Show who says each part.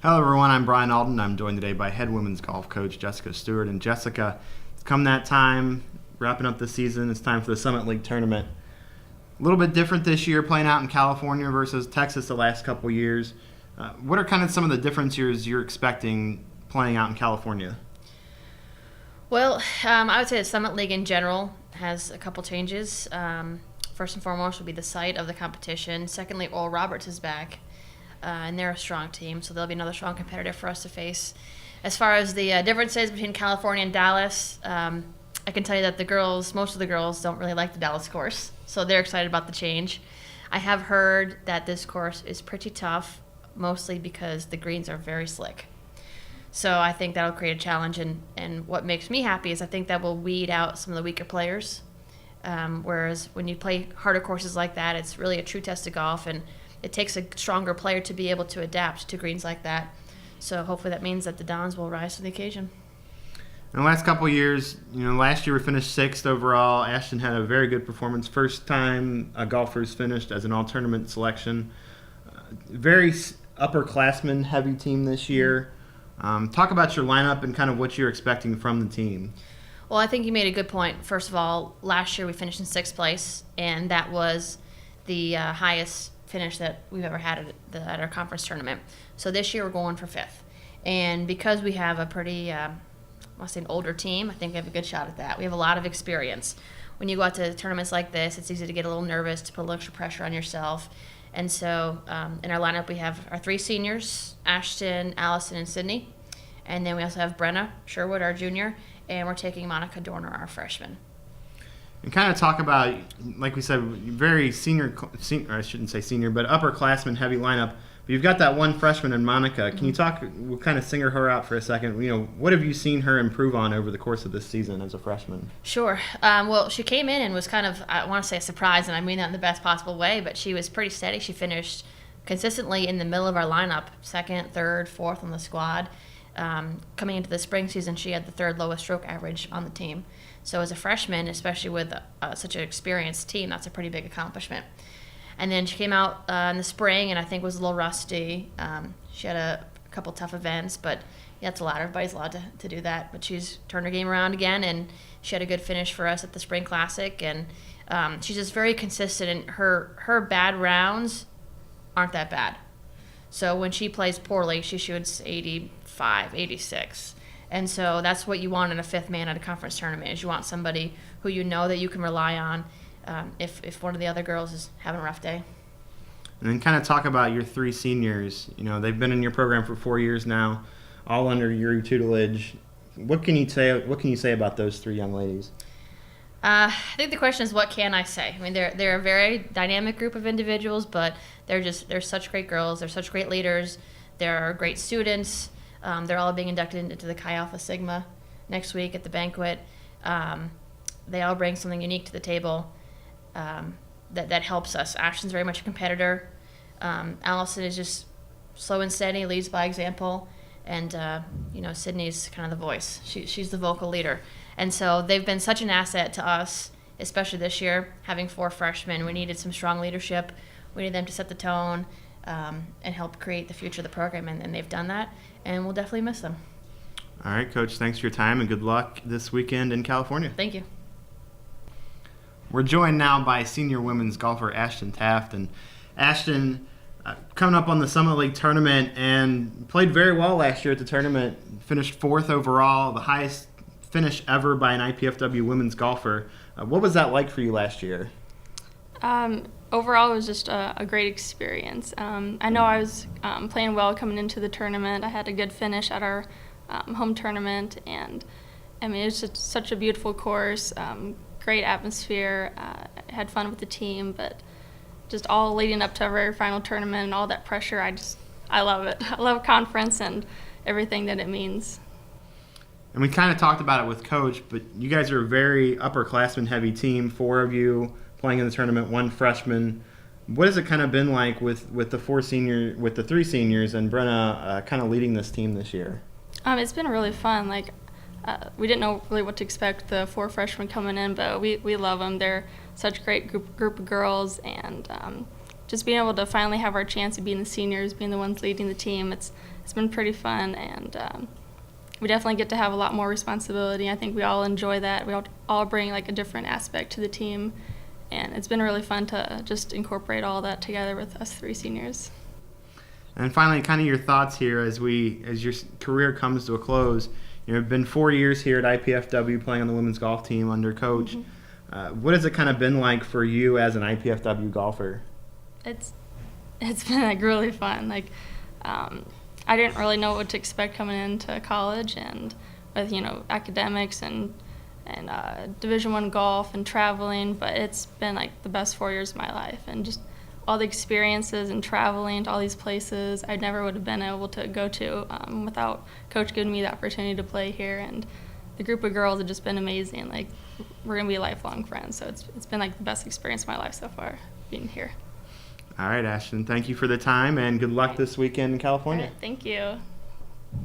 Speaker 1: Hello everyone, I'm Brian Alden. I'm joined today by head women's golf coach Jessica Stewart. And Jessica, it's come that time, wrapping up the season, it's time for the Summit League tournament. A little bit different this year, playing out in California versus Texas the last couple years. What are kind of some of the differences you're expecting playing out in California?
Speaker 2: Well, I would say the Summit League in general has a couple changes. First and foremost will be the site of the competition. Secondly, Oral Roberts is back, and they're a strong team, so they'll be another strong competitor for us to face. As far as the differences between California and Dallas, I can tell you that most of the girls don't really like the Dallas course, so they're excited about the change. I have heard that this course is pretty tough, mostly because the greens are very slick. So I think that'll create a challenge, and what makes me happy is I think that will weed out some of the weaker players. Whereas when you play harder courses like that, it's really a true test of golf, and it takes a stronger player to be able to adapt to greens like that. So hopefully that means that the Dons will rise to the occasion.
Speaker 1: In the last couple of years, last year we finished 6th overall. Ashton had a very good performance. First time a golfer's finished as an all-tournament selection. Very upperclassman heavy team this year. Talk about your lineup and kind of what you're expecting from the team.
Speaker 2: Well, I think you made a good point. First of all, last year we finished in 6th place, and that was the highest finish that we've ever had at our conference tournament. So this year we're going for 5th. And because we have a pretty, an older team, I think we have a good shot at that. We have a lot of experience. When you go out to tournaments like this, it's easy to get a little nervous, to put a little extra pressure on yourself. And so in our lineup we have our 3 seniors, Ashton, Allison, and Sydney. And then we also have Brenna Sherwood, our junior, and we're taking Monica Dorner, our freshman.
Speaker 1: And kind of talk about, like we said, very senior, or I shouldn't say senior, but upperclassman heavy lineup. But you've got that one freshman in Monica. Can you talk, we'll kind of single her out for a second. What have you seen her improve on over the course of this season as a freshman?
Speaker 2: Sure. Well, she came in and was kind of, I want to say a surprise, and I mean that in the best possible way, but she was pretty steady. She finished consistently in the middle of our lineup, 2nd, 3rd, 4th on the squad. Coming into the spring season, she had the 3rd lowest stroke average on the team. So as a freshman, especially with such an experienced team, that's a pretty big accomplishment. And then she came out in the spring and I think was a little rusty. She had a couple tough events, but that's allowed. Everybody's allowed to do that. But she's turned her game around again, and she had a good finish for us at the Spring Classic. And she's just very consistent, and her bad rounds aren't that bad. So when she plays poorly, she shoots 85, 86. And so that's what you want in a 5th man at a conference tournament, is you want somebody who you know that you can rely on if one of the other girls is having a rough day.
Speaker 1: And then kind of talk about your 3 seniors. They've been in your program for 4 years now, all under your tutelage. What can you say about those 3 young ladies?
Speaker 2: I think the question is, what can I say? I mean, they're a very dynamic group of individuals, but they're such great girls. They're such great leaders. They're great students. They're all being inducted into the Chi Alpha Sigma next week at the banquet. They all bring something unique to the table that helps us. Ashton's very much a competitor. Allison is just slow and steady, leads by example. And, Sydney's kind of the voice. She's the vocal leader. And so they've been such an asset to us, especially this year, having 4 freshmen. We needed some strong leadership. We needed them to set the tone and help create the future of the program, and they've done that, and we'll definitely miss them.
Speaker 1: All right, Coach, thanks for your time, and good luck this weekend in California.
Speaker 2: Thank you.
Speaker 1: We're joined now by senior women's golfer Ashton Taft. And Ashton, coming up on the Summit League tournament, and played very well last year at the tournament, finished 4th overall, the highest finish ever by an IPFW women's golfer. What was that like for you last year?
Speaker 3: Overall, it was just a great experience. I know I was playing well coming into the tournament. I had a good finish at our home tournament, and I mean, it's just such a beautiful course, great atmosphere. I had fun with the team, but just all leading up to our very final tournament and all that pressure, I love it. I love conference and everything that it means.
Speaker 1: And we kind of talked about it with Coach, but you guys are a very upperclassman heavy team, 4 of you playing in the tournament, 1 freshman. What has it kind of been like with the 3 seniors and Brenna kind of leading this team this year?
Speaker 3: It's been really fun. We didn't know really what to expect, the 4 freshmen coming in, but we love them. They're such a great group of girls, and just being able to finally have our chance of being the seniors, being the ones leading the team, it's been pretty fun, and we definitely get to have a lot more responsibility. I think we all enjoy that. We all bring like a different aspect to the team, and it's been really fun to just incorporate all that together with us 3 seniors.
Speaker 1: And finally, kind of your thoughts here as your career comes to a close. You've been 4 years here at IPFW playing on the women's golf team under coach. What has it kind of been like for you as an IPFW golfer?
Speaker 3: It's been like really fun. Like I didn't really know what to expect coming into college, and with academics and Division I golf and traveling, but it's been like the best 4 years of my life, and just all the experiences and traveling to all these places I never would have been able to go to without Coach giving me the opportunity to play here. And the group of girls have just been amazing. Like, we're gonna be lifelong friends, so it's been like the best experience of my life so far being here.
Speaker 1: All right, Ashton, thank you for the time, and good luck this weekend in California.
Speaker 3: All right, thank you.